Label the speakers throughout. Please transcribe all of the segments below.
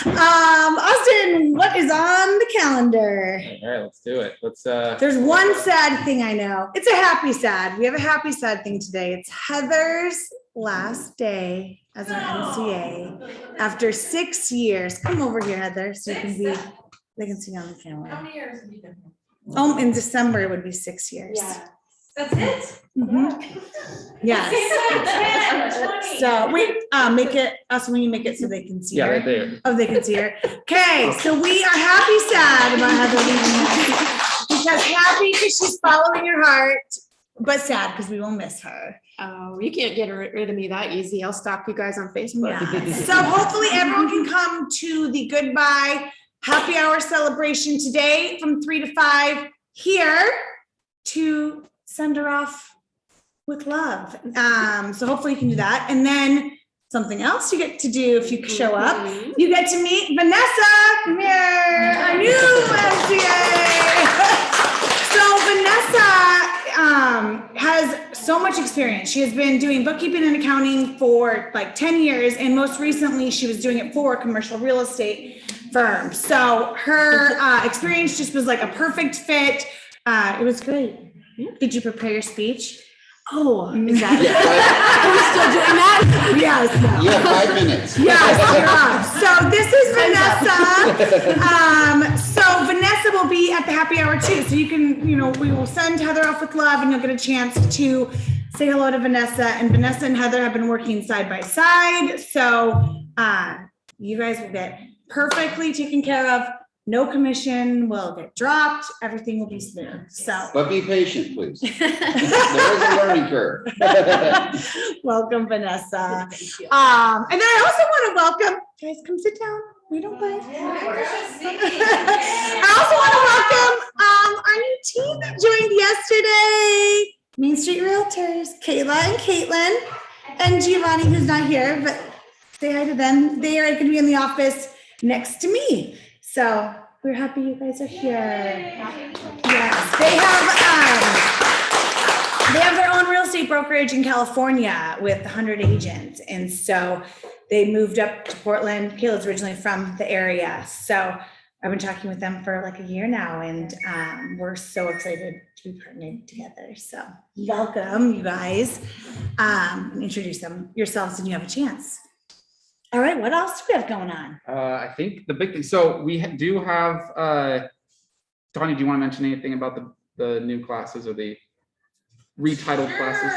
Speaker 1: Austin, what is on the calendar?
Speaker 2: All right, let's do it.
Speaker 1: There's one sad thing I know. It's a happy sad. We have a happy sad thing today. It's Heather's last day as an NCA after 6 years. Come over here, Heather, so you can be, they can see you on the camera.
Speaker 3: How many years have you been here?
Speaker 1: Oh, in December it would be 6 years.
Speaker 3: Yeah. That's it?
Speaker 1: Mhm. Yes.
Speaker 3: 10, 20.
Speaker 1: So wait, make it, Austin, when you make it so they can see
Speaker 2: Yeah,
Speaker 1: her.
Speaker 2: right there.
Speaker 1: Oh, they can see her. Okay, so we are happy sad about Heather leaving us. Because happy because she's following her heart, but sad because we will miss her.
Speaker 3: Oh, you can't get rid of me that easy. I'll stalk you guys on Facebook.
Speaker 1: Yeah. So hopefully everyone can come to the goodbye happy hour celebration today from 3 to 5 here to send her off with love. So hopefully you can do that. And then something else you get to do if you show up, you get to meet Vanessa. Come here, our new MCA. So Vanessa has so much experience. She has been doing bookkeeping and accounting for like 10 years. And most recently she was doing it for a commercial real estate firm. So her experience just was like a perfect fit. It was great. Did you prepare your speech?
Speaker 3: Oh, is that? Are we still doing that?
Speaker 1: Yes. No.
Speaker 4: You have 5 minutes.
Speaker 1: Yes, you're up. So this is Vanessa. So Vanessa will be at the happy hour too. So you can, we will send Heather off with love and you'll get a chance to say hello to Vanessa. And Vanessa and Heather have been working side by side. So you guys will get perfectly taken care of. No commission will get dropped. Everything will be smooth. So
Speaker 4: But be patient, please. There is a learning curve.
Speaker 1: welcome, Vanessa. And then I also want to welcome, guys, come sit down. We don't bite. I also want to welcome our new team that joined yesterday. Main Street Realtors, Kayla and Caitlin, and Giovanni, who's not here, but say hi to them. They are going to be in the office next to me. So we're happy you guys are here. Yes, they have their own real estate brokerage in California with 100 agents. And so they moved up to Portland. Kayla's originally from the area. So I've been talking with them for like a year now, and we're so excited to be partnered together. So welcome, you guys. Introduce them yourselves and you have a chance. All right, what else do we have going on?
Speaker 2: I think the big thing, so we do have, Tanya, do you want to mention anything about the new classes or the retitled classes?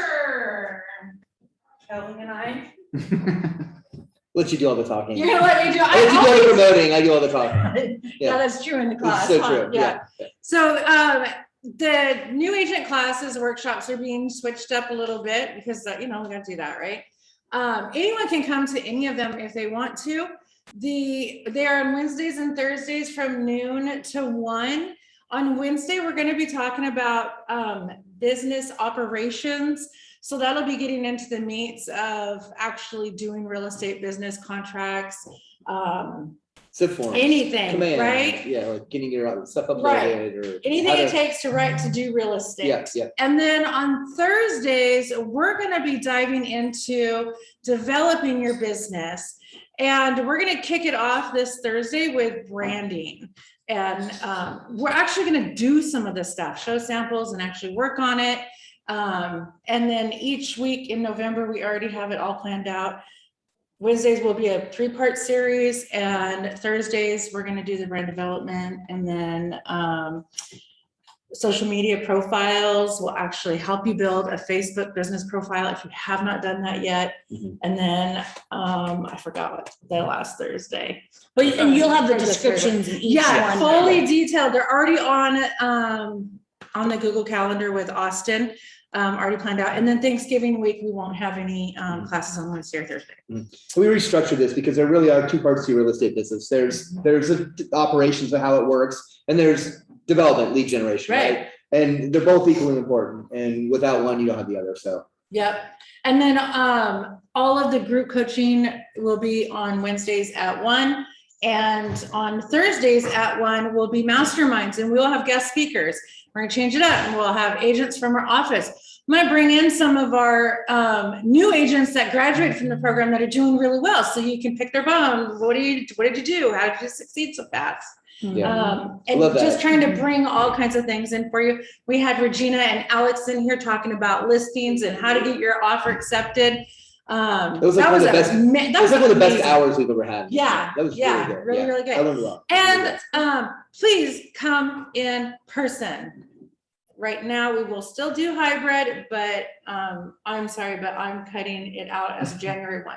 Speaker 3: Kelly and I.
Speaker 5: Let you do all the talking.
Speaker 3: You're gonna let me do.
Speaker 5: I let you do all the promoting. I do all the talking.
Speaker 3: Yeah, that's true in the class.
Speaker 5: It's so
Speaker 3: huh?
Speaker 5: true. Yeah.
Speaker 3: So the new agent classes, workshops are being switched up a little bit because we gotta do that, right? Anyone can come to any of them if they want to. They are on Wednesdays and Thursdays from noon to 1. On Wednesday, we're going to be talking about business operations. So that'll be getting into the meats of actually doing real estate business contracts,
Speaker 5: Forms.
Speaker 3: anything,
Speaker 5: Commands.
Speaker 3: right?
Speaker 5: Yeah, like getting your stuff uploaded
Speaker 3: Right.
Speaker 5: or
Speaker 3: Anything
Speaker 5: how
Speaker 3: it
Speaker 5: to-
Speaker 3: takes to do real estate.
Speaker 5: Yeah, yeah.
Speaker 3: And then on Thursdays, we're going to be diving into developing your business. And we're going to kick it off this Thursday with branding. And we're actually going to do some of this stuff, show samples and actually work on it. And then each week in November, we already have it all planned out. Wednesdays will be a 3-part series, and Thursdays we're going to do the brand development, and then social media profiles will actually help you build a Facebook business profile if you have not done that yet.
Speaker 5: Mhm.
Speaker 3: And then I forgot what the last Thursday.
Speaker 1: But and you'll have the
Speaker 3: For the
Speaker 1: descriptions in each
Speaker 3: Yeah,
Speaker 1: one.
Speaker 3: fully detailed. They're already on the Google Calendar with Austin, already planned out. And then Thanksgiving week, we won't have any classes on Wednesday or Thursday.
Speaker 5: So we restructured this because there really are 2 parts to your real estate business. There's operations of how it works, and there's development, lead generation, right? And they're both equally important. And without one, you don't have the other. So
Speaker 3: Yep. And then all of the group coaching will be on Wednesdays at 1. And on Thursdays at 1 will be masterminds, and we'll have guest speakers. We're gonna change it up, and we'll have agents from our office. I'm gonna bring in some of our new agents that graduate from the program that are doing really well, so you can pick their bone. What did you do? How did you succeed so fast?
Speaker 5: Yeah.
Speaker 3: And
Speaker 5: Love that.
Speaker 3: just trying to bring all kinds of things in for you. We had Regina and Alex in here talking about listings and how to get your offer accepted.
Speaker 5: That was like one of the best. That was like one of the best
Speaker 3: amazing.
Speaker 5: hours we've ever had.
Speaker 3: Yeah,
Speaker 5: That was
Speaker 3: yeah,
Speaker 5: really good.
Speaker 3: really,
Speaker 5: Yeah.
Speaker 3: really good.
Speaker 5: I learned a lot.
Speaker 3: And please come in person. Right now, we will still do hybrid, but I'm sorry, but I'm cutting it out as of January 1.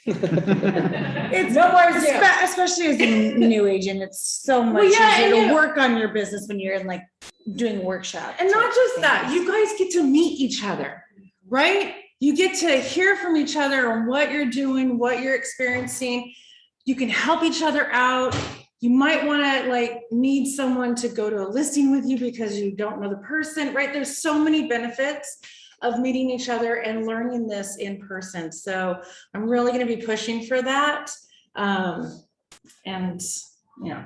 Speaker 1: It's
Speaker 3: No more Zoom.
Speaker 1: especially as a new agent, it's so much
Speaker 3: yeah,
Speaker 1: easier
Speaker 3: and
Speaker 1: to
Speaker 3: you-
Speaker 1: work on your business when you're in like doing workshop.
Speaker 3: And not
Speaker 1: type
Speaker 3: just that,
Speaker 1: things.
Speaker 3: you guys get to meet each other, right? You get to hear from each other on what you're doing, what you're experiencing. You can help each other out. You might want to like need someone to go to a listing with you because you don't know the person, right? There's so many benefits of meeting each other and learning this in person. So I'm really going to be pushing for that. And, you know,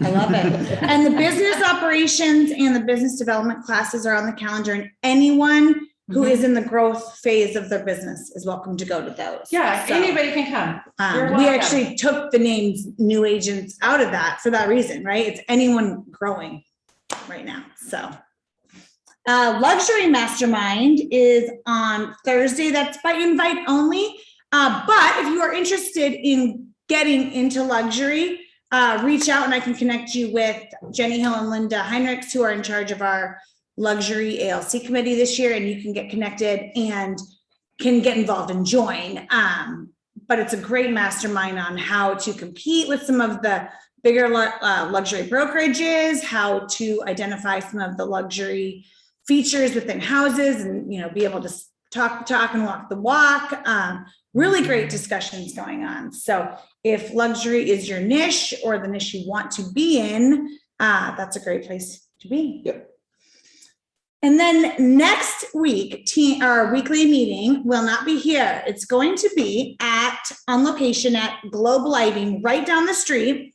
Speaker 1: I love it. And the business operations and the business development classes are on the calendar, and anyone who is in the growth phase of their business is welcome to go to those.
Speaker 3: yeah,
Speaker 1: So,
Speaker 3: anybody can come. You're
Speaker 1: we
Speaker 3: welcome.
Speaker 1: actually took the names new agents out of that for that reason, right? It's anyone growing right now, so. Luxury Mastermind is on Thursday. That's by invite only. But if you are interested in getting into luxury, reach out and I can connect you with Jenny Hill and Linda Heinrichs, who are in charge of our luxury ALC committee this year, and you can get connected and can get involved and join. But it's a great mastermind on how to compete with some of the bigger luxury brokerages, how to identify some of the luxury features within houses, and, you know, be able to talk and walk the walk. Really great discussions going on. So if luxury is your niche or the niche you want to be in, that's a great place to be.
Speaker 5: Yep.
Speaker 1: And then next week, our weekly meeting will not be here. It's going to be on location at Globe Lighting right down the street.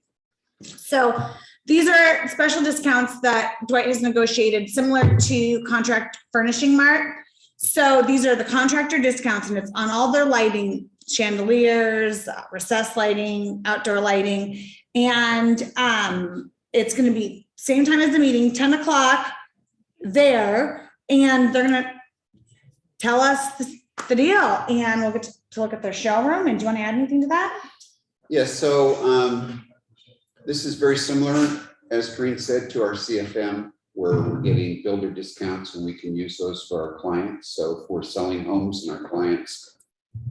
Speaker 1: So these are special discounts that Dwight has negotiated, similar to Contract Furnishing Mart. So these are the contractor discounts, and it's on all their lighting, chandeliers, recessed lighting, outdoor lighting. And it's going to be same time as the meeting, 10 o'clock there. And they're going to tell us the deal, and we'll get to look at their showroom. And do you want to add anything to that?
Speaker 4: Yes, so this is very similar, as Corinne said, to our CFM, where we're getting builder discounts and we can use those for our clients. So if we're selling homes and our clients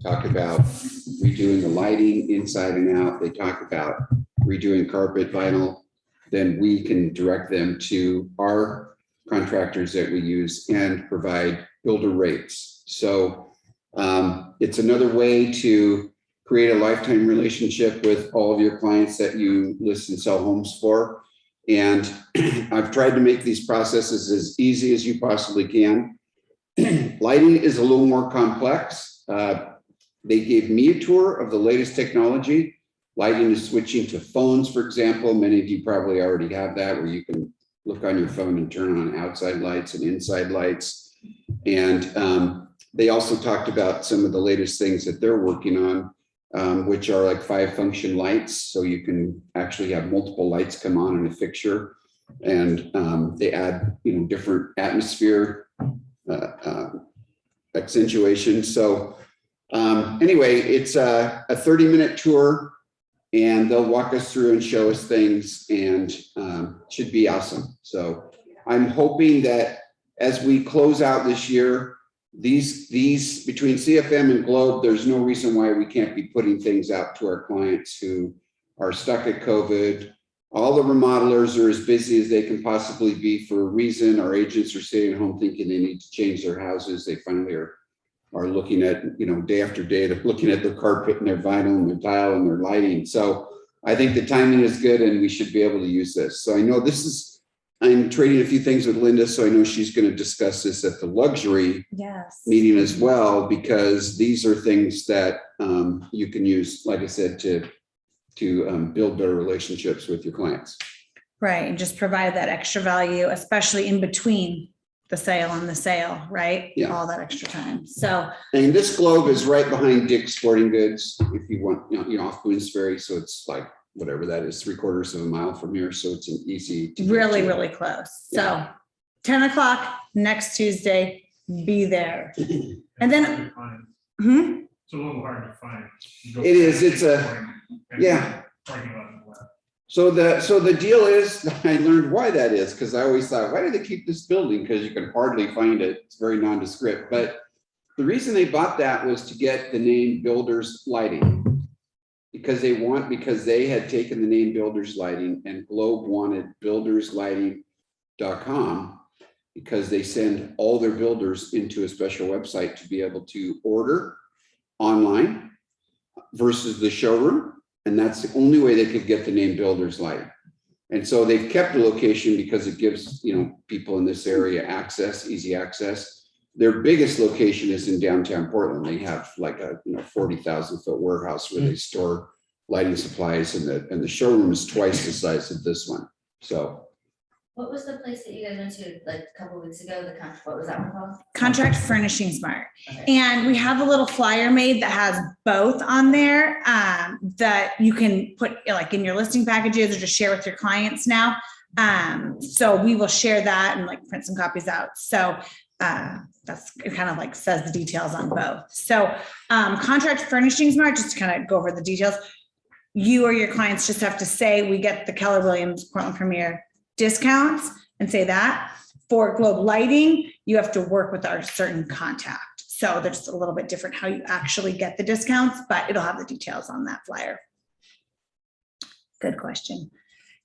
Speaker 4: talk about redoing the lighting inside and out, they talk about redoing carpet, vinyl, then we can direct them to our contractors that we use and provide builder rates. So it's another way to create a lifetime relationship with all of your clients that you list and sell homes for. And I've tried to make these processes as easy as you possibly can. Lighting is a little more complex. They gave me a tour of the latest technology. Lighting is switching to phones, for example. Many of you probably already have that, where you can look on your phone and turn on outside lights and inside lights. And they also talked about some of the latest things that they're working on, which are like 5-function lights. So you can actually have multiple lights come on in a fixture, and they add, different atmosphere accentuation. So anyway, it's a 30-minute tour, and they'll walk us through and show us things, and should be awesome. So I'm hoping that as we close out this year, these between CFM and Globe, there's no reason why we can't be putting things out to our clients who are stuck at COVID. All the remodelers are as busy as they can possibly be for a reason. Our agents are sitting at home thinking they need to change their houses. They finally are looking at, day after day, they're looking at their carpet and their vinyl and their tile and their lighting. So I think the timing is good, and we should be able to use this. So I know I'm trading a few things with Linda, so I know she's going to discuss this at the luxury meeting as well, because these are things that you can use, like I said, to build better relationships with your clients.
Speaker 1: Right, and just provide that extra value, especially in between the sale and the sale, right?
Speaker 4: Yeah.
Speaker 1: All that extra time. So,
Speaker 4: And this Globe is right behind Dick's Sporting Goods, if you want, off Boone's Ferry, so it's like, whatever that is, 3/4 of a mile from here, so it's an easy. to get
Speaker 1: really,
Speaker 4: to.
Speaker 1: really close. So 10 o'clock next Tuesday, be there. And then, hmm?
Speaker 6: It's a little hard to find. You go
Speaker 4: It is, it's a-
Speaker 6: and
Speaker 4: yeah.
Speaker 6: parking lot on the left.
Speaker 4: So the deal is, I learned why that is, because I always thought, why do they keep this building? Because you can hardly find it. It's very nondescript. But the reason they bought that was to get the name Builders Lighting. Because they had taken the name Builders Lighting and Globe wanted builderslighting.com because they send all their builders into a special website to be able to order online versus the showroom. And that's the only way they could get the name Builders Lighting. And so they've kept the location because it gives, people in this area access, easy access. Their biggest location is in downtown Portland. They have like a 40,000 foot warehouse where they store lighting supplies, and the showroom is twice the size of this one. So
Speaker 7: What was the place that you guys went to like a couple weeks ago? What was that one called?
Speaker 1: Contract Furnishing Smart.
Speaker 7: Okay.
Speaker 1: And we have a little flyer made that has both on there that you can put like in your listing packages or just share with your clients now. So we will share that and like print some copies out. So that's, it kind of like says the details on both. So Contract Furnishing Smart, just to kind of go over the details. You or your clients just have to say, we get the Keller Williams Portland Premier discounts and say that. For Globe Lighting, you have to work with our certain contact. So there's a little bit different how you actually get the discounts, but it'll have the details on that flyer. Good question.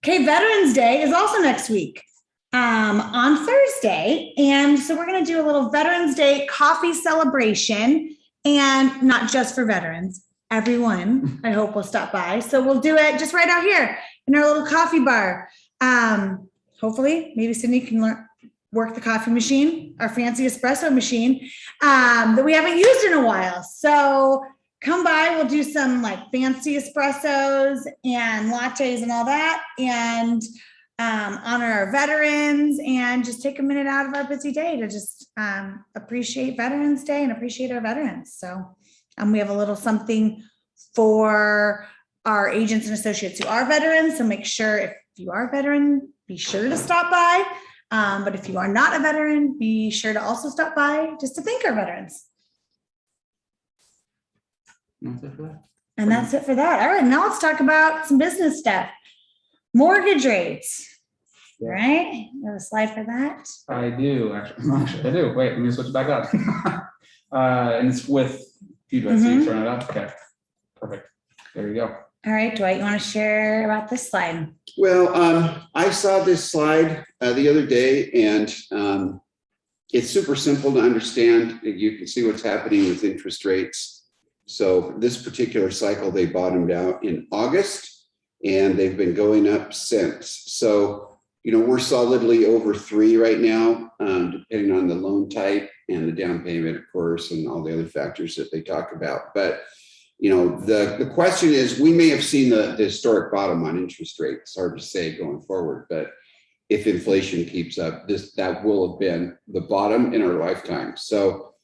Speaker 1: Okay, Veterans Day is also next week on Thursday. And so we're going to do a little Veterans Day coffee celebration, and not just for veterans. Everyone, I hope, will stop by. So we'll do it just right out here in our little coffee bar. Hopefully, maybe Sydney can work the coffee machine, our fancy espresso machine that we haven't used in a while. So come by, we'll do some like fancy espressos and lattes and all that, and honor our veterans, and just take a minute out of our busy day to just appreciate Veterans Day and appreciate our veterans. So we have a little something for our agents and associates who are veterans. So make sure if you are a veteran, be sure to stop by. But if you are not a veteran, be sure to also stop by just to thank our veterans.
Speaker 2: That's it for that.
Speaker 1: And that's it for that. All right, now let's talk about some business stuff. Mortgage rates, right? You have a slide for that?
Speaker 2: I do, actually, I do. Wait, let me switch it back up. And it's with you, Betsy,
Speaker 1: Mhm.
Speaker 2: turn it up. Okay, perfect. There you go.
Speaker 1: All right, Dwight, you want to share about this slide?
Speaker 4: Well, I saw this slide the other day, and it's super simple to understand. You can see what's happening with interest rates. So this particular cycle, they bottomed out in August, and they've been going up since. So, we're solidly over 3 right now, depending on the loan type and the down payment, of course, and all the other factors that they talk about. But the question is, we may have seen the historic bottom on interest rates. Hard to say going forward, but if inflation keeps up, that will have been the bottom in our lifetime. So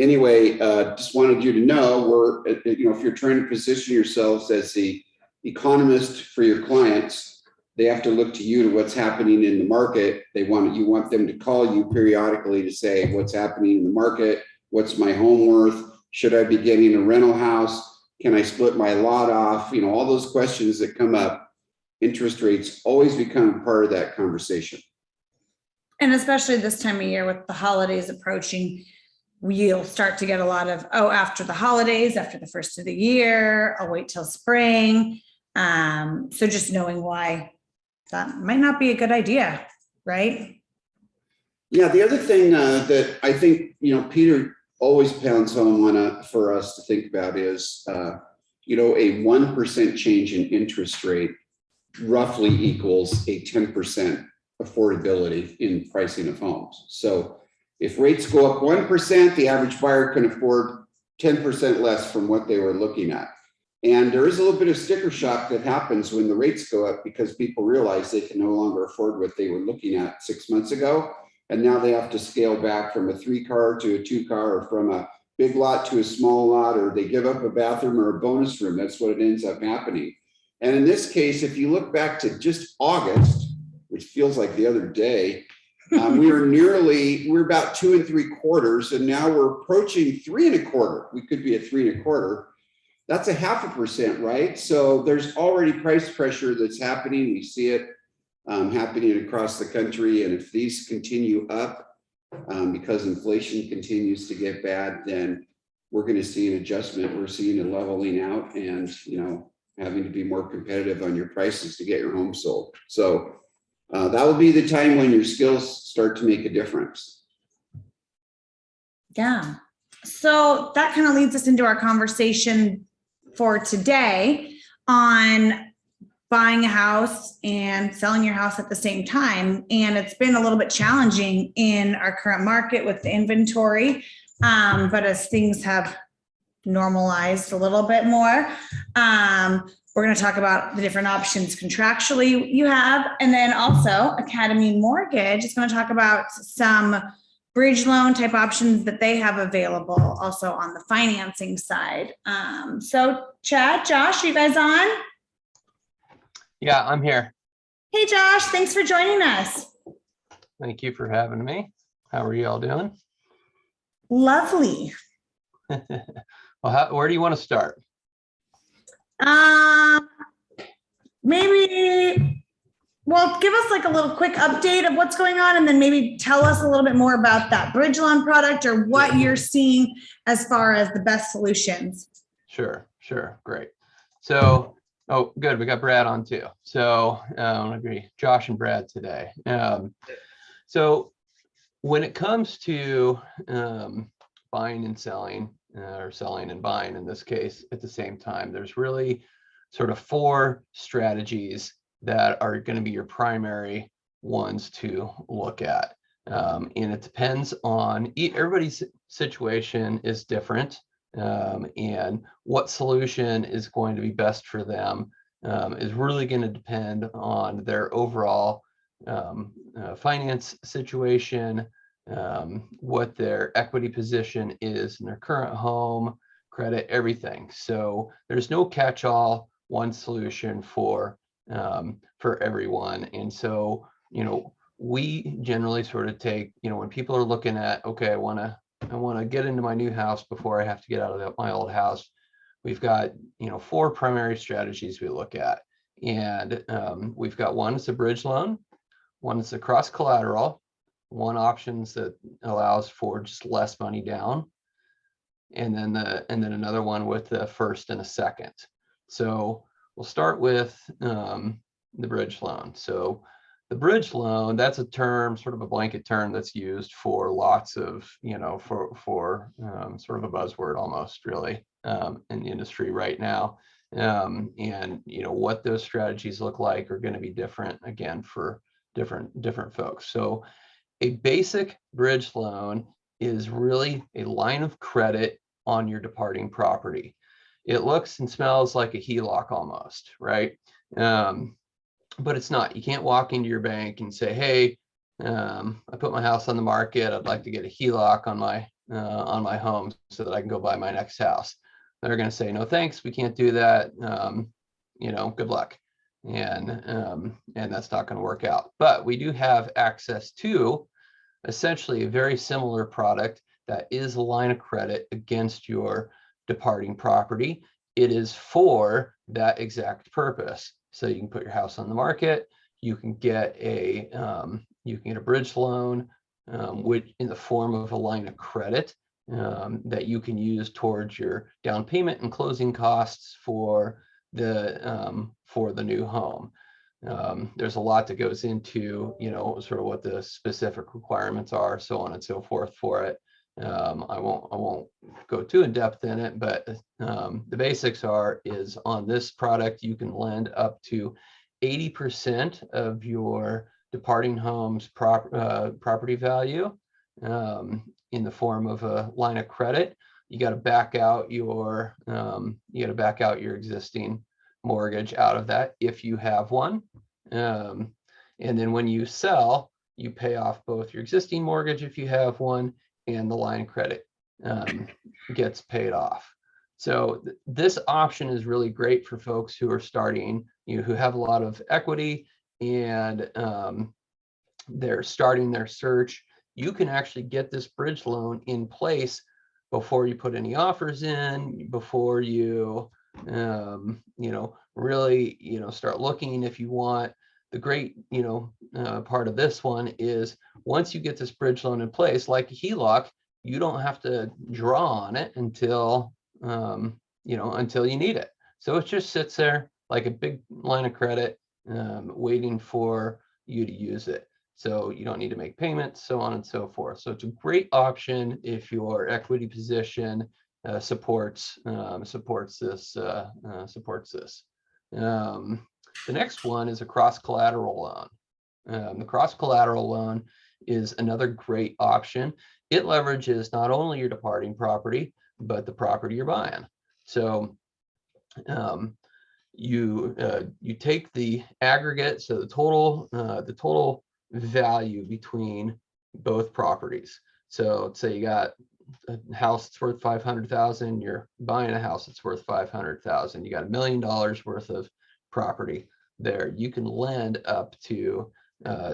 Speaker 4: anyway, just wanted you to know, if you're trying to position yourselves as the economist for your clients, they have to look to you to what's happening in the market. You want them to call you periodically to say what's happening in the market, what's my home worth. Should I be getting a rental house? Can I split my lot off? All those questions that come up, interest rates always become part of that conversation.
Speaker 1: And especially this time of year with the holidays approaching, we'll start to get a lot of, after the holidays, after the first of the year, I'll wait till spring. So just knowing why that might not be a good idea, right?
Speaker 4: Yeah, the other thing that I think, Peter always pounds home on for us to think about is, a 1% change in interest rate roughly equals a 10% affordability in pricing of homes. So if rates go up 1%, the average buyer can afford 10% less from what they were looking at. And there is a little bit of sticker shock that happens when the rates go up because people realize they can no longer afford what they were looking at 6 months ago. And now they have to scale back from a 3-car to a 2-car, or from a big lot to a small lot, or they give up a bathroom or a bonus room. That's what it ends up happening. And in this case, if you look back to just August, which feels like the other day, we're about 2 3/4, and now we're approaching 3 1/4. We could be at 3 1/4. That's a 0.5%, right? So there's already price pressure that's happening. We see it happening across the country. And if these continue up, because inflation continues to get bad, then we're going to see an adjustment. We're seeing a leveling out, and having to be more competitive on your prices to get your home sold. So that will be the time when your skills start to make a difference.
Speaker 1: Yeah. So that kind of leads us into our conversation for today on buying a house and selling your house at the same time. And it's been a little bit challenging in our current market with the inventory. But as things have normalized a little bit more, we're going to talk about the different options contractually you have. And then also Academy Mortgage is going to talk about some bridge loan type options that they have available also on the financing side. So Chad, Josh, are you guys on?
Speaker 8: Yeah, I'm here.
Speaker 1: Hey, Josh, thanks for joining us.
Speaker 8: Thank you for having me. How are you all doing?
Speaker 1: Lovely.
Speaker 8: Well, where do you want to start?
Speaker 1: Maybe, well, give us like a little quick update of what's going on, and then maybe tell us a little bit more about that bridge loan product or what you're seeing as far as the best solutions.
Speaker 8: Sure, great. So, oh, good, we got Brad on too. So, agree, Josh and Brad today. So, when it comes to buying and selling, or selling and buying in this case at the same time, there's really sort of 4 strategies that are going to be your primary ones to look at. And it depends on everybody's situation is different, and what solution is going to be best for them is really going to depend on their overall finance situation, what their equity position is in their current home, credit, everything. So there's no catch-all one solution for everyone. And so, we generally sort of take, when people are looking at, okay, I want to get into my new house before I have to get out of my old house. We've got, 4 primary strategies we look at. And we've got one is a bridge loan, one is a cross collateral, one option that allows for just less money down, and then another one with a first and a second. So we'll start with the bridge loan. So the bridge loan, that's a term, sort of a blanket term that's used for lots of, for sort of a buzzword almost, really, in the industry right now. And what those strategies look like are going to be different, again, for different folks. So a basic bridge loan is really a line of credit on your departing property. It looks and smells like a HELOC almost, right? But it's not. You can't walk into your bank and say, hey, I put my house on the market. I'd like to get a HELOC on my home so that I can go buy my next house. They're going to say, no, thanks. We can't do that. Good luck. And that's not going to work out. But we do have access to essentially a very similar product that is a line of credit against your departing property. It is for that exact purpose. So you can put your house on the market. You can get a bridge loan, which in the form of a line of credit that you can use towards your down payment and closing costs for the new home. There's a lot that goes into, sort of what the specific requirements are, so on and so forth for it. I won't go too in depth in it, but the basics is on this product, you can lend up to 80% of your departing home's property value in the form of a line of credit. You got to back out your existing mortgage out of that if you have one. And then when you sell, you pay off both your existing mortgage if you have one, and the line of credit gets paid off. So this option is really great for folks who are starting, who have a lot of equity and they're starting their search. You can actually get this bridge loan in place before you put any offers in, before you, really, start looking if you want. The great, part of this one is once you get this bridge loan in place, like a HELOC, you don't have to draw on it until, until you need it. So it just sits there like a big line of credit, waiting for you to use it. So you don't need to make payments, so on and so forth. So it's a great option if your equity position supports this. The next one is a cross collateral loan. The cross collateral loan is another great option. It leverages not only your departing property, but the property you're buying. So you take the aggregate, so the total value between both properties. So let's say you got a house that's worth 500,000, you're buying a house that's worth 500,000, you got $1 million worth of property there. You can lend up to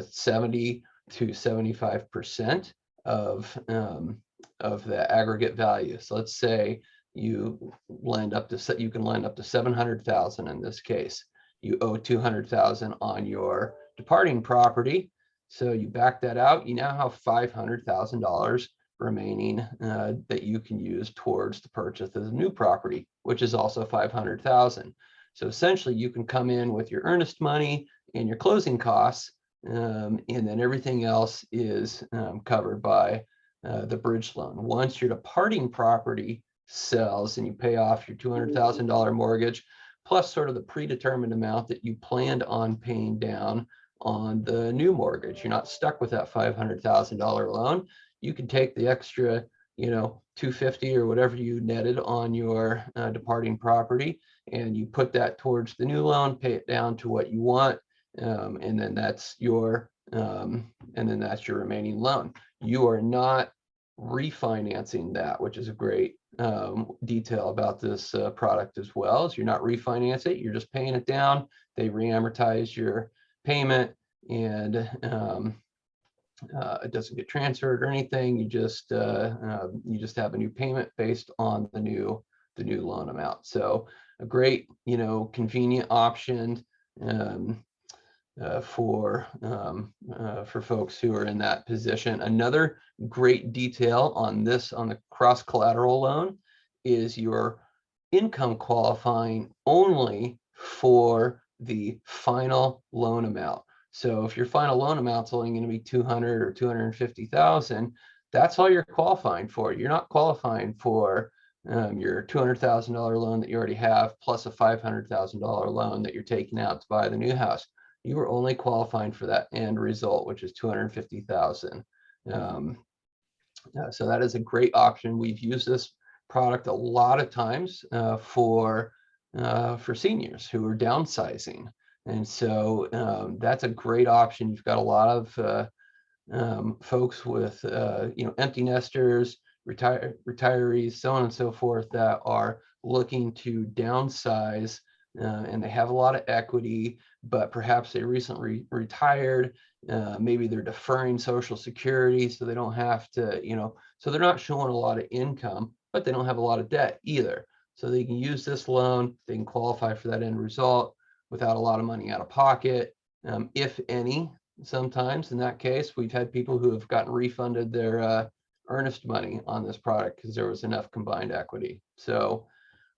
Speaker 8: 70 to 75% of the aggregate value. So let's say you can lend up to 700,000 in this case. You owe 200,000 on your departing property. So you back that out, you now have $500,000 remaining that you can use towards the purchase of the new property, which is also 500,000. So essentially you can come in with your earnest money and your closing costs, and then everything else is covered by the bridge loan. Once your departing property sells and you pay off your $200,000 mortgage, plus sort of the predetermined amount that you planned on paying down on the new mortgage, you're not stuck with that $500,000 loan. You can take the extra, $250,000 or whatever you netted on your departing property, and you put that towards the new loan, pay it down to what you want, and then that's your remaining loan. You are not refinancing that, which is a great detail about this product as well. Is you're not refinancing it, you're just paying it down. They re-amortize your payment, and it doesn't get transferred or anything. You just have a new payment based on the new loan amount. So a great, convenient option for folks who are in that position. Another great detail on the cross collateral loan is your income qualifying only for the final loan amount. So if your final loan amount's only going to be 200 or 250,000, that's all you're qualifying for. You're not qualifying for your $200,000 loan that you already have, plus a $500,000 loan that you're taking out to buy the new house. You are only qualifying for that end result, which is 250,000. So that is a great option. We've used this product a lot of times for seniors who are downsizing. And so that's a great option. You've got a lot of folks with, empty nesters, retirees, so on and so forth, that are looking to downsize, and they have a lot of equity, but perhaps they recently retired. Maybe they're deferring Social Security, so they don't have to, so they're not showing a lot of income, but they don't have a lot of debt either. So they can use this loan, they can qualify for that end result without a lot of money out of pocket, if any. Sometimes in that case, we've had people who have gotten refunded their earnest money on this product because there was enough combined equity. So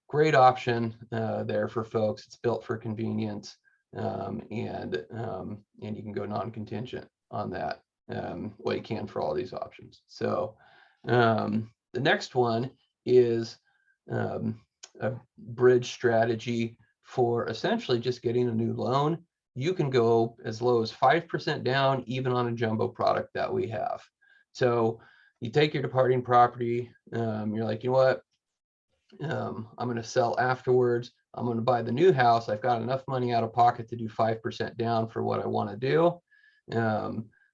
Speaker 8: great option there for folks. It's built for convenience, and you can go non-contingent on that. You can for all these options. So the next one is a bridge strategy for essentially just getting a new loan. You can go as low as 5% down, even on a jumbo product that we have. So you take your departing property, you're like, you know what, I'm going to sell afterwards. I'm going to buy the new house. I've got enough money out of pocket to do 5% down for what I want to do.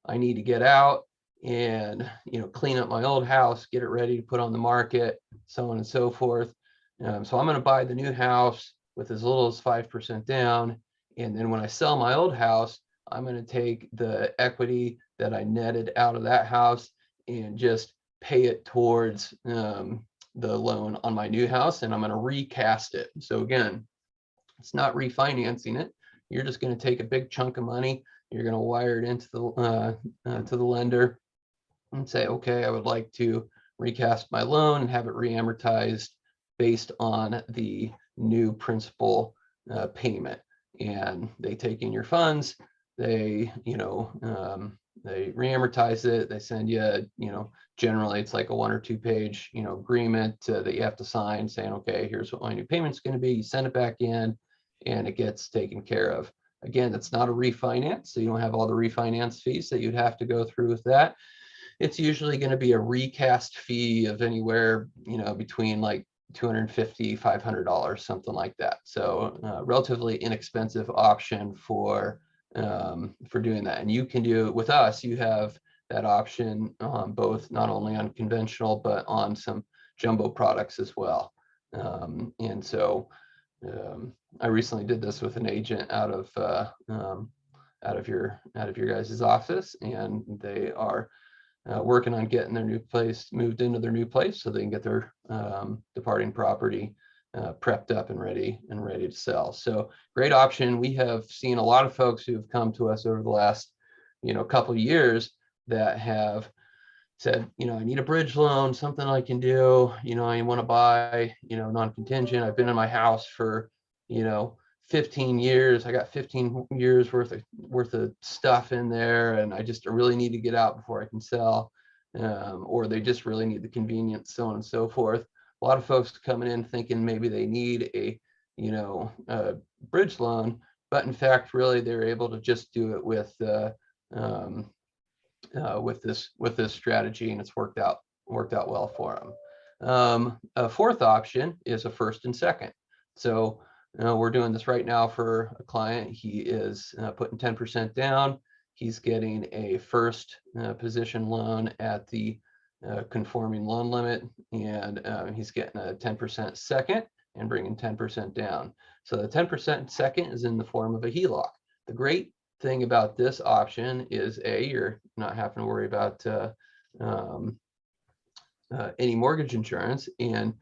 Speaker 8: I need to get out and, clean up my old house, get it ready to put on the market, so on and so forth. So I'm going to buy the new house with as little as 5% down. And then when I sell my old house, I'm going to take the equity that I netted out of that house and just pay it towards the loan on my new house, and I'm going to recast it. So again, it's not refinancing it. You're just going to take a big chunk of money. You're going to wire it into the to the lender and say, okay, I would like to recast my loan and have it reamortized based on the new principal payment. And they take in your funds. They, they reamortize it. They send you, generally it's like a 1 or 2 page, agreement that you have to sign saying, okay, here's what my new payment's going to be. You send it back in and it gets taken care of. Again, that's not a refinance, so you don't have all the refinance fees that you'd have to go through with that. It's usually going to be a recast fee of anywhere, between like $250, $500, something like that. So relatively inexpensive option for doing that. And you can do it with us. You have that option both not only on conventional, but on some jumbo products as well. And so I recently did this with an agent out of your guys' office, and they are working on getting their new place moved into their new place so they can get their departing property prepped up and ready to sell. So great option. We have seen a lot of folks who have come to us over the last couple of years that have said, I need a bridge loan, something I can do, I want to buy, non-contingent. I've been in my house for 15 years. I got 15 years worth of stuff in there, and I really need to get out before I can sell. Or they just really need the convenience, so on and so forth. A lot of folks coming in thinking maybe they need a bridge loan, but in fact, really they're able to just do it with this strategy, and it's worked out well for them. A fourth option is a first and second. So we're doing this right now for a client. He is putting 10% down. He's getting a first position loan at the conforming loan limit, and he's getting a 10% second and bringing 10% down. So the 10% second is in the form of a HELOC. The great thing about this option is you're not having to worry about any mortgage insurance, and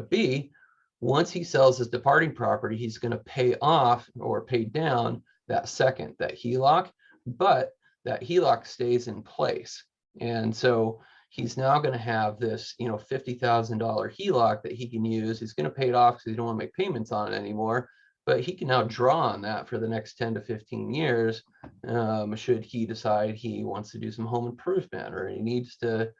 Speaker 8: B, once he sells his departing property, he's going to pay off or pay down that HELOC, but that HELOC stays in place. And so he's now going to have this, $50,000 HELOC that he can use. He's going to pay it off because he don't want to make payments on it anymore, but he can now draw on that for the next 10 to 15 years, should he decide he wants to do some home improvement, or he needs to,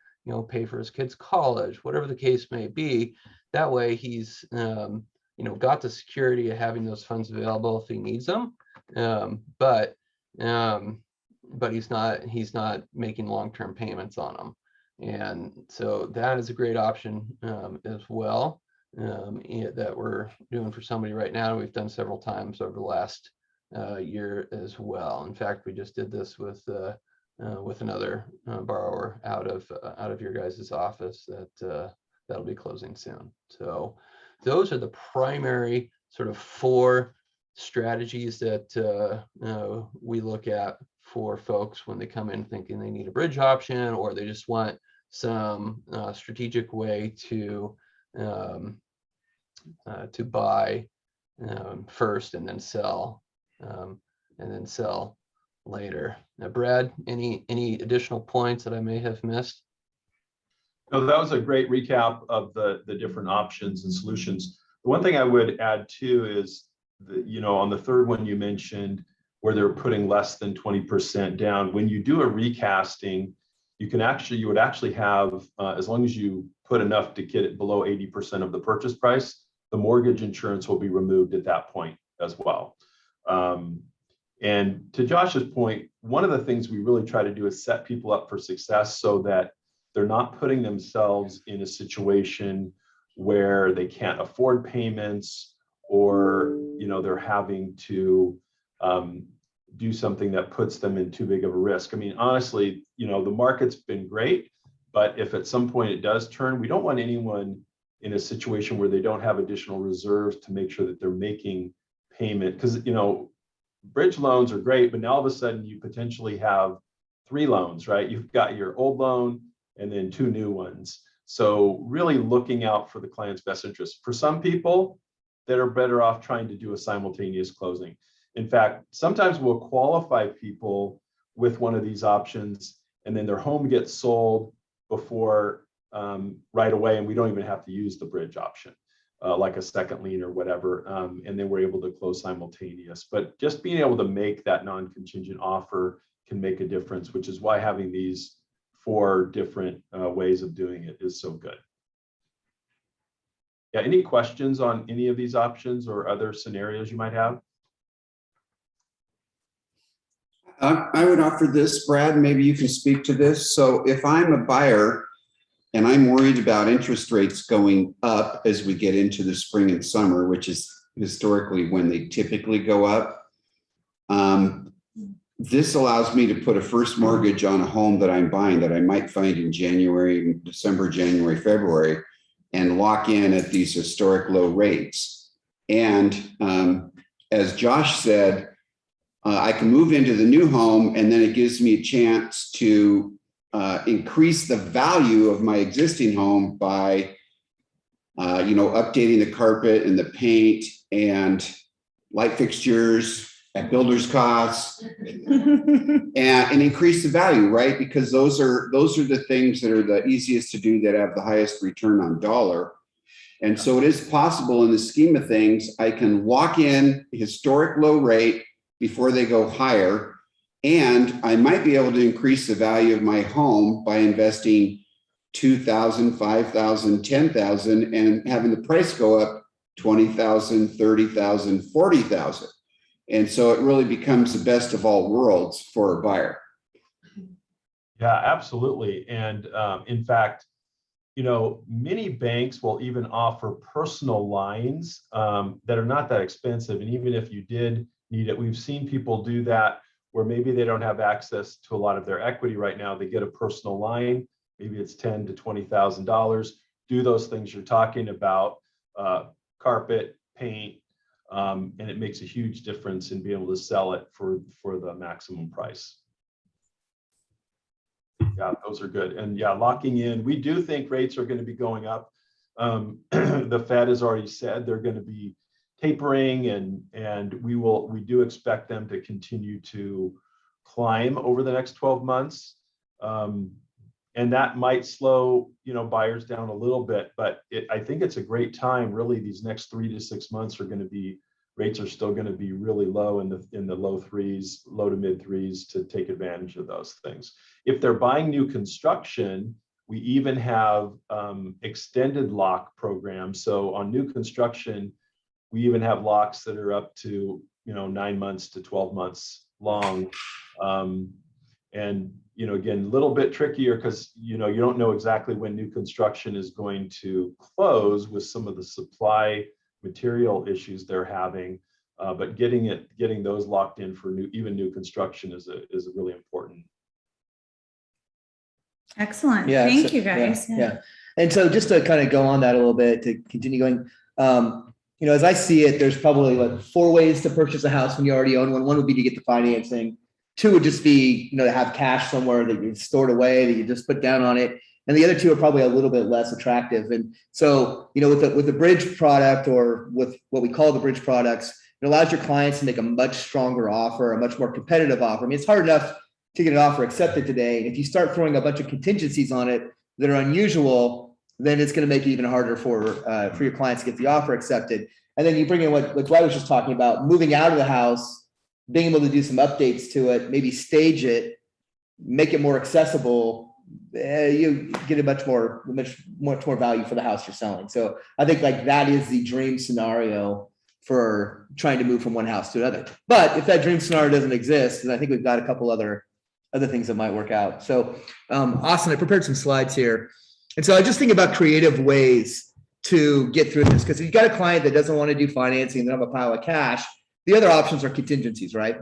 Speaker 8: pay for his kids' college, whatever the case may be. That way he's, got the security of having those funds available if he needs them. But he's not making long-term payments on them. And so that is a great option as well, that we're doing for somebody right now. We've done several times over the last year as well. In fact, we just did this with another borrower out of your guys' office that'll be closing soon. So those are the primary sort of 4 strategies that we look at for folks when they come in thinking they need a bridge option, or they just want some strategic way to buy first and then sell later. Now, Brad, any additional points that I may have missed?
Speaker 9: No, that was a great recap of the different options and solutions. The one thing I would add too is on the third one you mentioned, where they're putting less than 20% down. When you do a recasting, you would actually have, as long as you put enough to get it below 80% of the purchase price, the mortgage insurance will be removed at that point as well. And to Josh's point, one of the things we really try to do is set people up for success so that they're not putting themselves in a situation where they can't afford payments, or they're having to do something that puts them in too big of a risk. I mean, honestly, the market's been great, but if at some point it does turn, we don't want anyone in a situation where they don't have additional reserves to make sure that they're making payment. Because, bridge loans are great, but now all of a sudden you potentially have 3 loans, right? You've got your old loan and then 2 new ones. So really looking out for the client's best interest. For some people that are better off trying to do a simultaneous closing. In fact, sometimes we'll qualify people with one of these options and then their home gets sold before right away, and we don't even have to use the bridge option, like a second lien or whatever, and then we're able to close simultaneous. But just being able to make that non-contingent offer can make a difference, which is why having these 4 different ways of doing it is so good. Yeah, any questions on any of these options or other scenarios you might have?
Speaker 4: I would offer this, Brad, maybe you can speak to this. So if I'm a buyer and I'm worried about interest rates going up as we get into the spring and summer, which is historically when they typically go up, this allows me to put a first mortgage on a home that I'm buying that I might find in January, December, January, February, and lock in at these historic low rates. And as Josh said, I can move into the new home, and then it gives me a chance to increase the value of my existing home by, updating the carpet and the paint and light fixtures at builder's costs, and increase the value, right? Because those are the things that are the easiest to do, that have the highest return on dollar. And so it is possible in the scheme of things, I can lock in historic low rate before they go higher. And I might be able to increase the value of my home by investing $2,000, $5,000, $10,000 and having the price go up $20,000, $30,000, $40,000. And so it really becomes the best of all worlds for a buyer.
Speaker 9: Yeah, absolutely. And in fact, many banks will even offer personal lines that are not that expensive. And even if you did need it, we've seen people do that where maybe they don't have access to a lot of their equity right now. They get a personal line, maybe it's $10,000 to $20,000. Do those things you're talking about, carpet, paint, and it makes a huge difference in being able to sell it for the maximum price. Yeah, those are good. And yeah, locking in, we do think rates are going to be going up. The Fed has already said they're going to be tapering, and we do expect them to continue to climb over the next 12 months. And that might slow, buyers down a little bit, but I think it's a great time. Really, these next 3 to 6 months rates are still going to be really low in the low 3s, low to mid 3s, to take advantage of those things. If they're buying new construction, we even have extended lock programs. So on new construction, we even have locks that are up to 9 months to 12 months long. And again, a little bit trickier because you don't know exactly when new construction is going to close with some of the supply material issues they're having. But getting those locked in for new construction is really important.
Speaker 1: Excellent.
Speaker 5: Yeah,
Speaker 1: Thank
Speaker 5: so-
Speaker 1: you, guys.
Speaker 5: Yeah. And so just to kind of go on that a little bit, to continue going, as I see it, there's probably like 4 ways to purchase a house when you already own one. One would be to get the financing. 2 would just be, to have cash somewhere that you've stored away that you just put down on it. And the other 2 are probably a little bit less attractive. And so, with the bridge product, or with what we call the bridge products, it allows your clients to make a much stronger offer, a much more competitive offer. I mean, it's hard enough to get an offer accepted today. And if you start throwing a bunch of contingencies on it that are unusual, then it's going to make it even harder for your clients to get the offer accepted. And then you bring in what Dwight was just talking about, moving out of the house, being able to do some updates to it, maybe stage it, make it more accessible. You get a much more value for the house you're selling. So I think that is the dream scenario for trying to move from one house to another. But if that dream scenario doesn't exist, then I think we've got a couple other things that might work out. So Austin, I prepared some slides here. And so I just think about creative ways to get through this, because if you've got a client that doesn't want to do financing, they have a pile of cash, the other options are contingencies, right?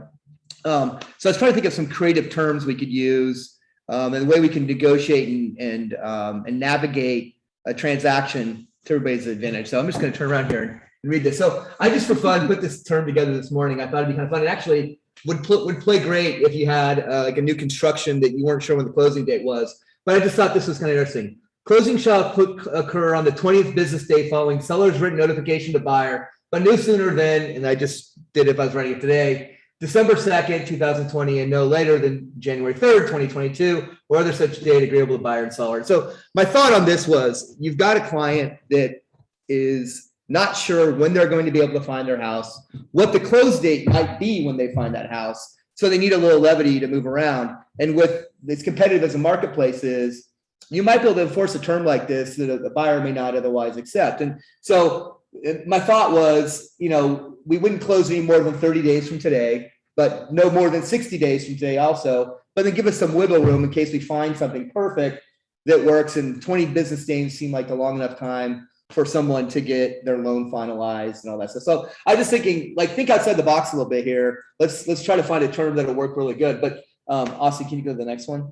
Speaker 5: So I was trying to think of some creative terms we could use, and the way we can negotiate and navigate a transaction to everybody's advantage. So I'm just going to turn around here and read this. So I just for fun put this term together this morning. I thought it'd be kind of fun. It actually would play great if you had like a new construction that you weren't sure when the closing date was. But I just thought this was kind of interesting. Closing shall occur on the 20th business day following seller's written notification to buyer, but no sooner than, and I just did it if I was writing it today, December 2nd, 2020, and no later than January 3rd, 2022, or other such date agreeable to buyer and seller. So my thought on this was, you've got a client that is not sure when they're going to be able to find their house, what the close date might be when they find that house. So they need a little levity to move around. And with as competitive as a marketplace is, you might be able to enforce a term like this that a buyer may not otherwise accept. And so my thought was, we wouldn't close any more than 30 days from today, but no more than 60 days from today also, but then give us some wiggle room in case we find something perfect that works, and 20 business days seem like a long enough time for someone to get their loan finalized and all that stuff. So I was just thinking, think outside the box a little bit here. Let's try to find a term that'll work really good. But Austin, can you go to the next one?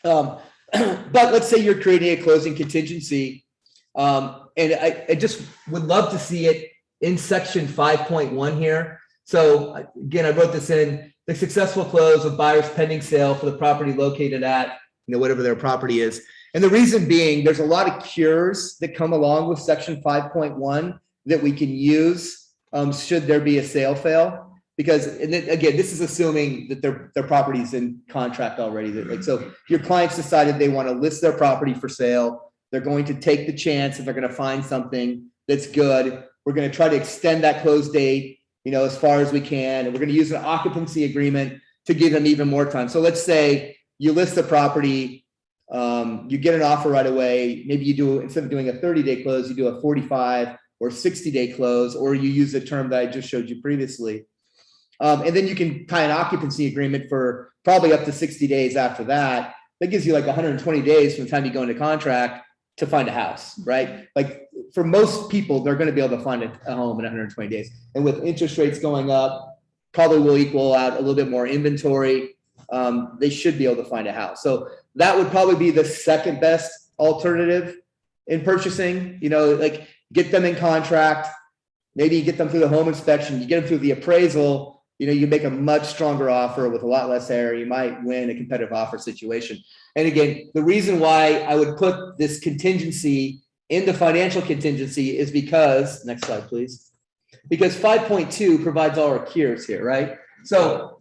Speaker 5: But let's say you're creating a closing contingency. And I just would love to see it in section 5.1 here. So again, I wrote this in: the successful close of buyer's pending sale for the property located at, whatever their property is. And the reason being, there's a lot of cures that come along with section 5.1 that we can use should there be a sale fail. Because, and then, again, this is assuming that their property's in contract already. So if your clients decided they want to list their property for sale, they're going to take the chance that they're going to find something that's good. We're going to try to extend that close date, as far as we can. And we're going to use an occupancy agreement to give them even more time. So let's say you list the property, you get an offer right away. Maybe you do, instead of doing a 30-day close, you do a 45 or 60-day close, or you use the term that I just showed you previously. And then you can tie an occupancy agreement for probably up to 60 days after that. That gives you like 120 days from the time you go into contract to find a house, right? Like for most people, they're going to be able to find a home in 120 days. And with interest rates going up, probably will equal out a little bit more inventory. They should be able to find a house. So that would probably be the second best alternative in purchasing, get them in contract, maybe you get them through the home inspection, you get them through the appraisal. You make a much stronger offer with a lot less error. You might win a competitive offer situation. And again, the reason why I would put this contingency into financial contingency is because, next slide, please. Because 5.2 provides all our cures here, right? So,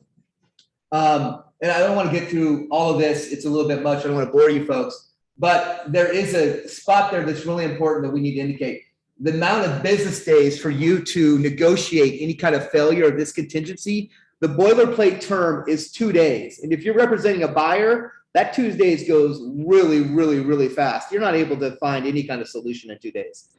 Speaker 5: and I don't want to get through all of this. It's a little bit much. I don't want to bore you folks, but there is a spot there that's really important that we need to indicate. The amount of business days for you to negotiate any kind of failure of this contingency, the boilerplate term is 2 days. And if you're representing a buyer, that 2 days goes really, really, really fast. You're not able to find any kind of solution in 2 days.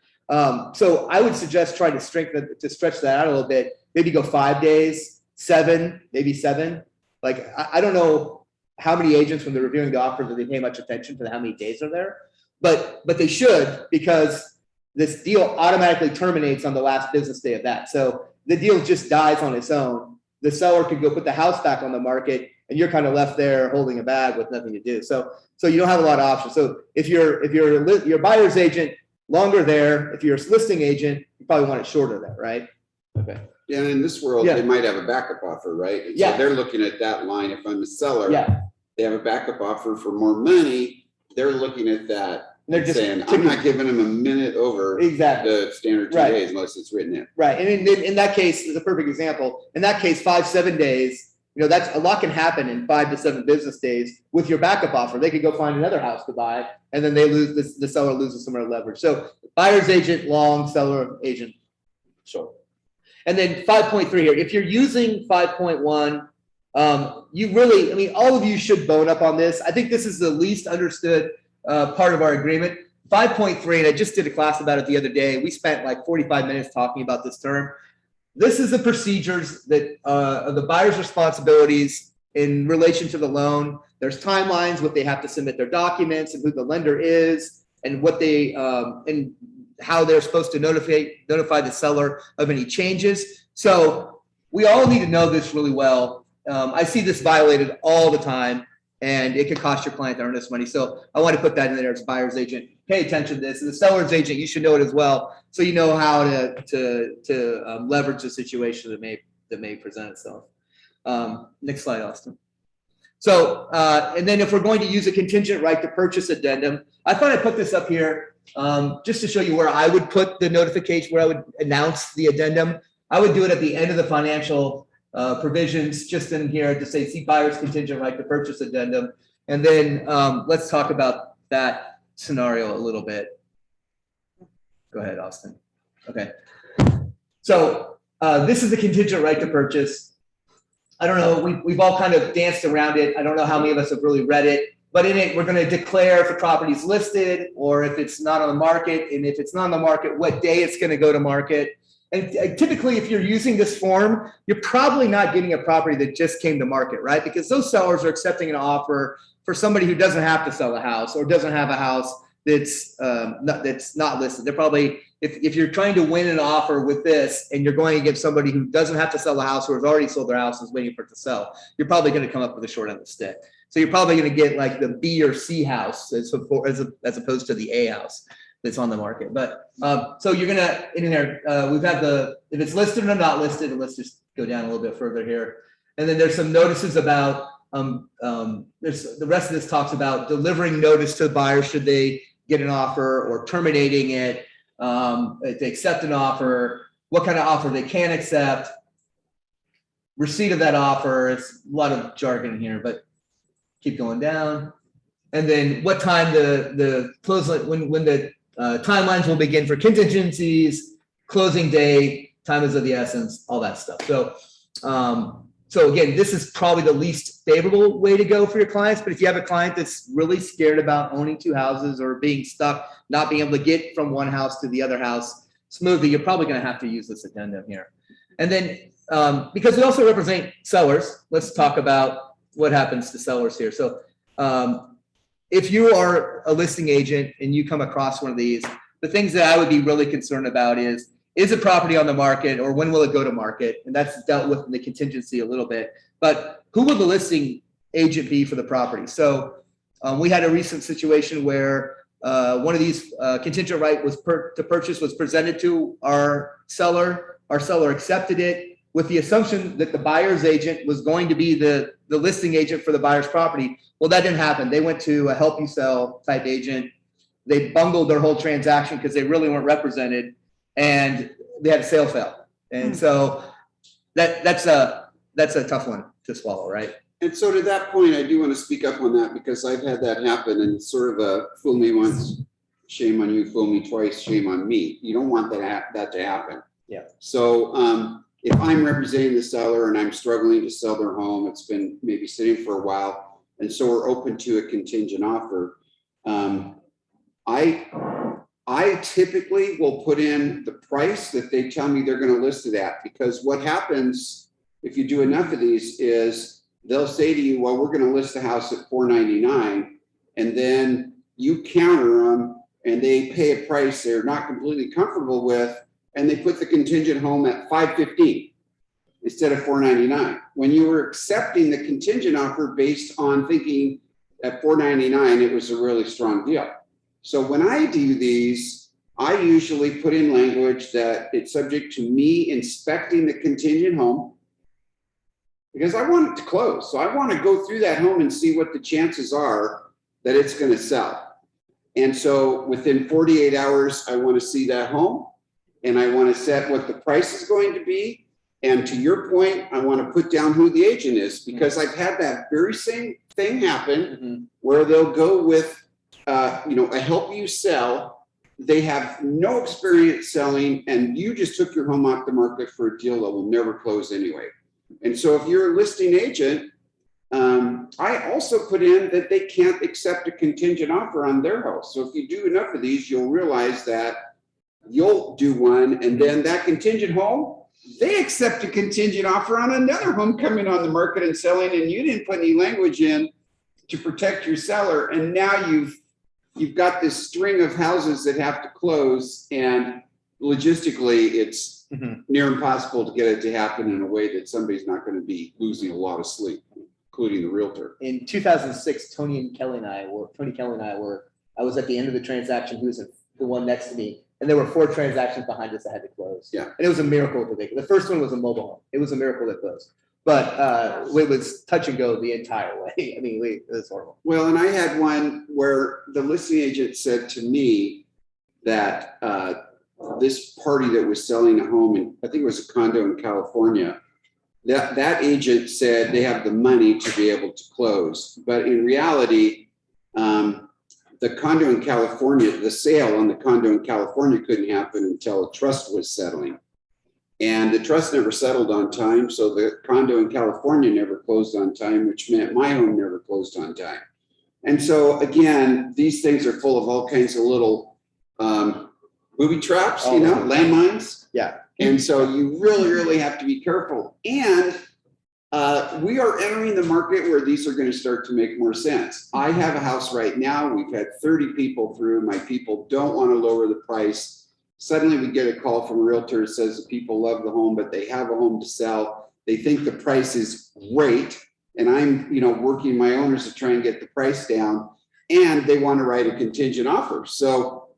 Speaker 5: So I would suggest trying to stretch that out a little bit. Maybe go 5 days, 7, maybe 7. Like, I don't know how many agents, when they're reviewing the offers, do they pay much attention to how many days are there, but they should, because this deal automatically terminates on the last business day of that. So the deal just dies on its own. The seller could go put the house back on the market, and you're kind of left there holding a bag with nothing to do. So you don't have a lot of options. So if you're your buyer's agent, longer there. If you're a listing agent, you probably want it shorter there, right? Okay.
Speaker 4: Yeah, and in this world,
Speaker 5: Yeah.
Speaker 4: they might have a backup offer, right? And
Speaker 5: Yeah.
Speaker 4: so they're looking at that line. If I'm a seller,
Speaker 5: Yeah.
Speaker 4: they have a backup offer for more money. They're looking at that
Speaker 5: They're
Speaker 4: and
Speaker 5: just
Speaker 4: saying, I'm
Speaker 5: ticking-
Speaker 4: not giving them a minute over
Speaker 5: Exactly.
Speaker 4: the standard 2
Speaker 5: Right.
Speaker 4: days unless it's written in.
Speaker 5: Right. And in that case, is a perfect example. In that case, 5-7 days, that's a lot can happen in 5 to 7 business days with your backup offer. They could go find another house to buy, and then they lose, the seller loses some of their leverage. So buyer's agent long, seller agent short. And then 5.3 here, if you're using 5.1, you really, all of you should bone up on this. I think this is the least understood part of our agreement. 5.3, and I just did a class about it the other day. We spent like 45 minutes talking about this term. This is the procedures that are the buyer's responsibilities in relation to the loan. There's timelines, what they have to submit their documents, and who the lender is, and what they and how they're supposed to notify the seller of any changes. So we all need to know this really well. I see this violated all the time, and it could cost your client earnest money. So I want to put that in there as buyer's agent. Pay attention to this. And the seller's agent, you should know it as well, so you know how to leverage the situation that may present itself. Next slide, Austin. So, and then if we're going to use a contingent right to purchase addendum, I thought I'd put this up here just to show you where I would put the notification, where I would announce the addendum. I would do it at the end of the financial provisions, just in here to say, see buyer's contingent right to purchase addendum. And then let's talk about that scenario a little bit. Go ahead, Austin. Okay. So this is the contingent right to purchase. I don't know, we've all kind of danced around it. I don't know how many of us have really read it, but in it, we're going to declare if the property's listed or if it's not on the market. And if it's not on the market, what day it's going to go to market. And typically, if you're using this form, you're probably not getting a property that just came to market, right? Because those sellers are accepting an offer for somebody who doesn't have to sell a house or doesn't have a house that's not listed. They're probably, if you're trying to win an offer with this and you're going to get somebody who doesn't have to sell a house or has already sold their house and is waiting for it to sell, you're probably going to come up with a short end of the stick. So you're probably going to get like the B or C house as opposed to the A house that's on the market. But so you're gonna in there, we've had if it's listed or not listed, and let's just go down a little bit further here. And then there's some notices about there's the rest of this talks about delivering notice to the buyer should they get an offer, or terminating it, if they accept an offer, what kind of offer they can accept, receipt of that offer. It's a lot of jargon here, but keep going down. And then what time the close, when the timelines will begin for contingencies, closing day, time is of the essence, all that stuff. So, so again, this is probably the least favorable way to go for your clients. But if you have a client that's really scared about owning two houses or being stuck, not being able to get from one house to the other house smoothly, you're probably going to have to use this addendum here. And then because we also represent sellers, let's talk about what happens to sellers here. So if you are a listing agent and you come across one of these, the things that I would be really concerned about is a property on the market, or when will it go to market? And that's dealt with in the contingency a little bit. But who will the listing agent be for the property? So we had a recent situation where one of these contingent right to purchase was presented to our seller. Our seller accepted it with the assumption that the buyer's agent was going to be the listing agent for the buyer's property. Well, that didn't happen. They went to a help you sell type agent. They bungled their whole transaction because they really weren't represented, and they had a sale fail. And so that's a tough one to swallow, right?
Speaker 4: And so to that point, I do want to speak up on that, because I've had that happen, and it's sort of a fool me once, shame on you, fool me twice, shame on me. You don't want that to happen.
Speaker 5: Yeah.
Speaker 4: So if I'm representing the seller and I'm struggling to sell their home, it's been maybe sitting for a while, and so we're open to a contingent offer. I typically will put in the price that they tell me they're going to list it at, because what happens if you do enough of these is they'll say to you, well, we're going to list the house at $499, and then you counter them and they pay a price they're not completely comfortable with, and they put the contingent home at $515 instead of $499. When you were accepting the contingent offer based on thinking at $499, it was a really strong deal. So when I do these, I usually put in language that it's subject to me inspecting the contingent home, because I want it to close. So I want to go through that home and see what the chances are that it's going to sell. And so within 48 hours, I want to see that home, and I want to set what the price is going to be. And to your point, I want to put down who the agent is, because I've had that very same thing happen where they'll go with a help you sell. They have no experience selling, and you just took your home off the market for a deal that will never close anyway. And so if you're a listing agent, I also put in that they can't accept a contingent offer on their house. So if you do enough of these, you'll realize that you'll do one, and then that contingent home, they accept a contingent offer on another home coming on the market and selling, and you didn't put any language in to protect your seller. And now you've got this string of houses that have to close, and logistically it's
Speaker 5: Mhm.
Speaker 4: near impossible to get it to happen in a way that somebody's not going to be losing a lot of sleep, including the realtor.
Speaker 5: In 2006, Tony Kelly and I were, I was at the end of the transaction. He was the one next to me. And there were 4 transactions behind us that had to close.
Speaker 4: Yeah.
Speaker 5: And it was a miracle that the first one was a mobile home. It was a miracle that closed. But it was touch and go the entire way. I mean, it was horrible.
Speaker 4: Well, and I had one where the listing agent said to me that this party that was selling a home, and I think it was a condo in California, that agent said they have the money to be able to close. But in reality, the condo in California, the sale on the condo in California couldn't happen until a trust was settling. And the trust never settled on time, so the condo in California never closed on time, which meant my home never closed on time. And so again, these things are full of all kinds of little booby traps, you know, landmines.
Speaker 5: Yeah.
Speaker 4: And so you really, really have to be careful. And we are entering the market where these are going to start to make more sense. I have a house right now. We've had 30 people through. My people don't want to lower the price. Suddenly we get a call from a realtor that says the people love the home, but they have a home to sell. They think the price is great. And I'm, working my owners to try and get the price down, and they want to write a contingent offer. So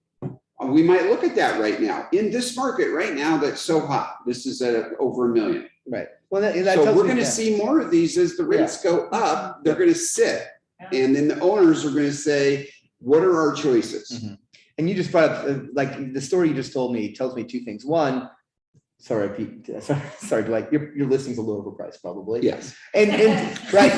Speaker 4: we might look at that right now in this market right now. That's so hot. This is at over $1 million.
Speaker 5: Right. Well, that
Speaker 4: So
Speaker 5: tells
Speaker 4: we're
Speaker 5: me
Speaker 4: going to
Speaker 5: that-
Speaker 4: see more of these as the rates go up. They're going to sit. And then the owners are going to say, what are our choices?
Speaker 5: Mhm. And you just brought up, like the story you just told me tells me 2 things. One, sorry, Pete, sorry, Dwight, your listing's a little overpriced probably.
Speaker 4: Yes.
Speaker 5: And right,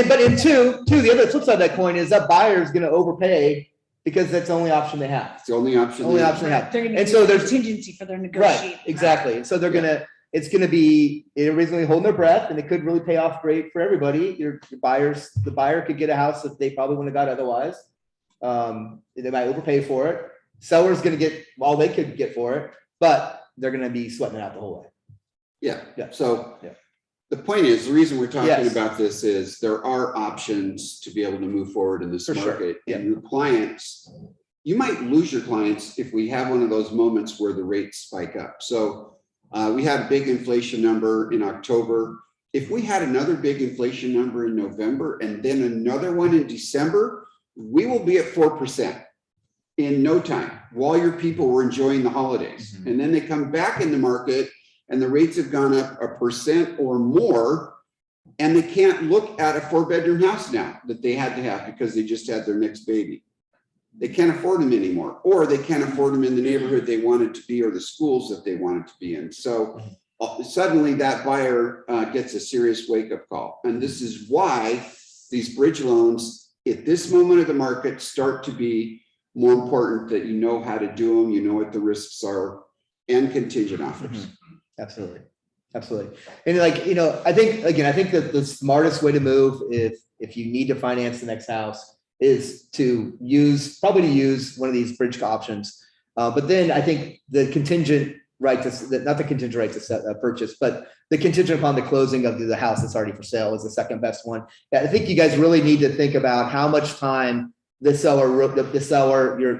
Speaker 5: but in two, the other flip side of that coin is that buyer is going to overpay because that's the only option they have.
Speaker 4: It's the only option.
Speaker 5: Only
Speaker 4: they have.
Speaker 5: option they have.
Speaker 1: They're gonna
Speaker 5: And
Speaker 1: do
Speaker 5: so
Speaker 1: a
Speaker 5: there's
Speaker 1: contingency for their negotiation.
Speaker 5: right, exactly. And so they're it's gonna be originally holding their breath, and it could really pay off great for everybody. The buyer could get a house that they probably wouldn't have got otherwise. They might overpay for it. Seller's gonna get all they could get for it, but they're gonna be sweating it out the whole way.
Speaker 4: Yeah.
Speaker 5: Yeah.
Speaker 4: So
Speaker 5: Yeah.
Speaker 4: the point is, the reason we're talking
Speaker 5: Yes.
Speaker 4: about this is there are options to be able to move forward in this
Speaker 5: For sure.
Speaker 4: market.
Speaker 5: Yeah.
Speaker 4: And your clients, you might lose your clients if we have one of those moments where the rates spike up. So we had a big inflation number in October. If we had another big inflation number in November and then another one in December, we will be at 4% in no time while your people were enjoying the holidays.
Speaker 5: Mhm.
Speaker 4: And then they come back in the market and the rates have gone up 1% or more, and they can't look at a 4-bedroom house now that they had to have because they just had their next baby. They can't afford them anymore, or they can't afford them in the neighborhood they wanted to be or the schools that they wanted to be in. So suddenly that buyer gets a serious wake-up call. And this is why these bridge loans at this moment of the market start to be more important, that you know how to do them, you know what the risks are, and contingent offers.
Speaker 5: Absolutely. Absolutely. And I think that the smartest way to move if you need to finance the next house is to use one of these bridge options. But then I think the contingent right not the contingent right to purchase, but the contingent upon the closing of the house that's already for sale is the second best one. I think you guys really need to think about how much time the seller,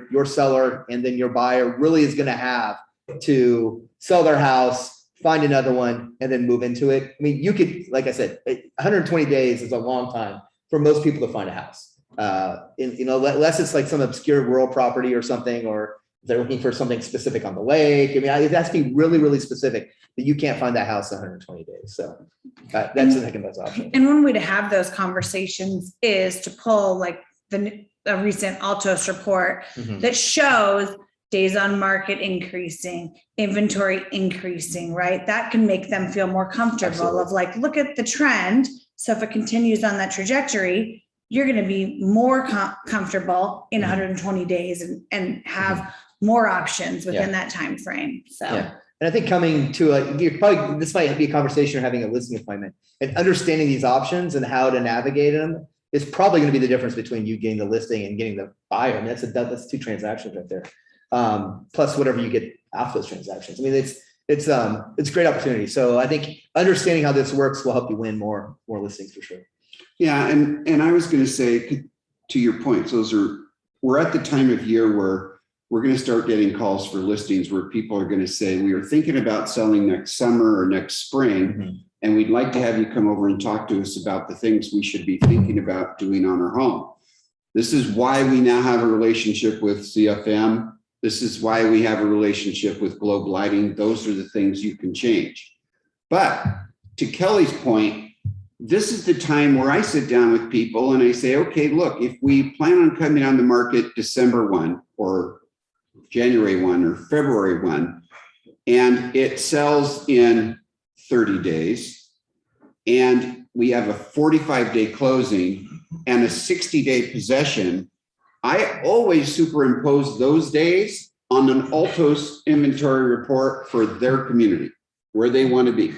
Speaker 5: your seller, and then your buyer really is going to have to sell their house, find another one, and then move into it. I mean, you could, like I said, 120 days is a long time for most people to find a house. Unless it's like some obscure rural property or something, or they're looking for something specific on the lake. I mean, it has to be really, really specific that you can't find that house in 120 days. So that's the second best option.
Speaker 1: And one way to have those conversations is to pull like a recent Altos report
Speaker 5: Mhm.
Speaker 1: that shows days on market increasing, inventory increasing, right? That can make them feel more comfortable
Speaker 5: Absolutely.
Speaker 1: of like, look at the trend. So if it continues on that trajectory, you're going to be more comfortable in 120 days and have more options within that time frame. So
Speaker 5: Yeah. And I think coming to this might be a conversation or having a listening appointment, and understanding these options and how to navigate them is probably going to be the difference between you getting the listing and getting the buyer. I mean, that's 2 transactions right there. Plus whatever you get off those transactions. I mean, it's a great opportunity. So I think understanding how this works will help you win more listings for sure.
Speaker 4: Yeah, and I was going to say, to your point, we're at the time of year where we're going to start getting calls for listings where people are going to say, we are thinking about selling next summer or next spring. And we'd like to have you come over and talk to us about the things we should be thinking about doing on our home. This is why we now have a relationship with CFM. This is why we have a relationship with Globe Lighting. Those are the things you can change. But to Kelly's point, this is the time where I sit down with people and I say, okay, look, if we plan on coming on the market December 1 or January 1 or February 1, and it sells in 30 days, and we have a 45-day closing and a 60-day possession, I always superimpose those days on an Altos inventory report for their community, where they want to be.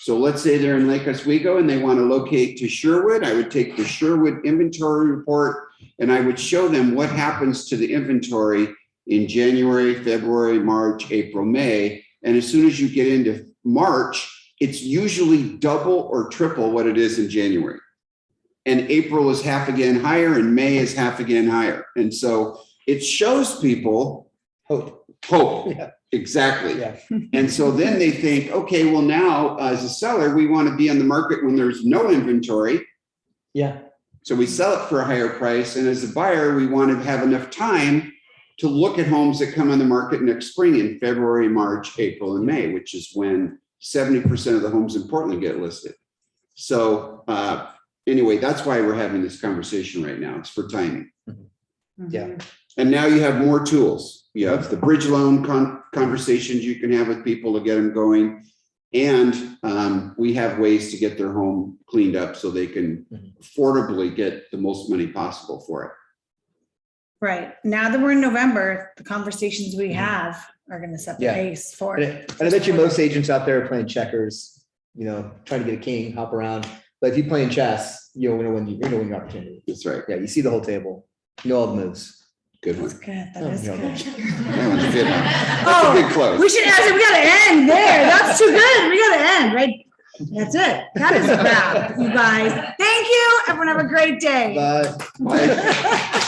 Speaker 4: So let's say they're in Lake Oswego and they want to locate to Sherwood. I would take the Sherwood inventory report and I would show them what happens to the inventory in January, February, March, April, May. And as soon as you get into March, it's usually double or triple what it is in January. And April is half again higher and May is half again higher. And so it shows people
Speaker 5: Hope.
Speaker 4: Yeah, exactly.
Speaker 5: Yeah.
Speaker 4: And so then they think, okay, well now as a seller, we want to be on the market when there's no inventory.
Speaker 5: Yeah.
Speaker 4: So we sell it for a higher price. And as a buyer, we want to have enough time to look at homes that come on the market next spring in February, March, April, and May, which is when 70% of the homes in Portland get listed. So anyway, that's why we're having this conversation right now. It's for timing.
Speaker 5: Yeah.
Speaker 4: And now you have more tools. You have the bridge loan conversations you can have with people to get them going. And we have ways to get their home cleaned up so they can affordably get the most money possible for it.
Speaker 1: Right. Now that we're in November, the conversations we have are going to set the
Speaker 5: Yeah.
Speaker 1: pace for
Speaker 5: And
Speaker 1: it.
Speaker 5: I bet you most agents out there are playing checkers, trying to get a king, hop around. But if you play in chess, you're gonna win your opportunity.
Speaker 4: That's right.
Speaker 5: Yeah, you see the whole table, you know all the moves.
Speaker 4: Good one.
Speaker 1: That's good. That
Speaker 5: Oh,
Speaker 1: is
Speaker 5: yeah,
Speaker 1: good.
Speaker 4: That one's good. That's
Speaker 1: Oh,
Speaker 4: a good close.
Speaker 1: we should ask, we gotta end there. That's too good. We gotta end, right? That's it. That is a wrap, you guys. Thank you. Everyone have a great day.
Speaker 5: But
Speaker 4: Bye.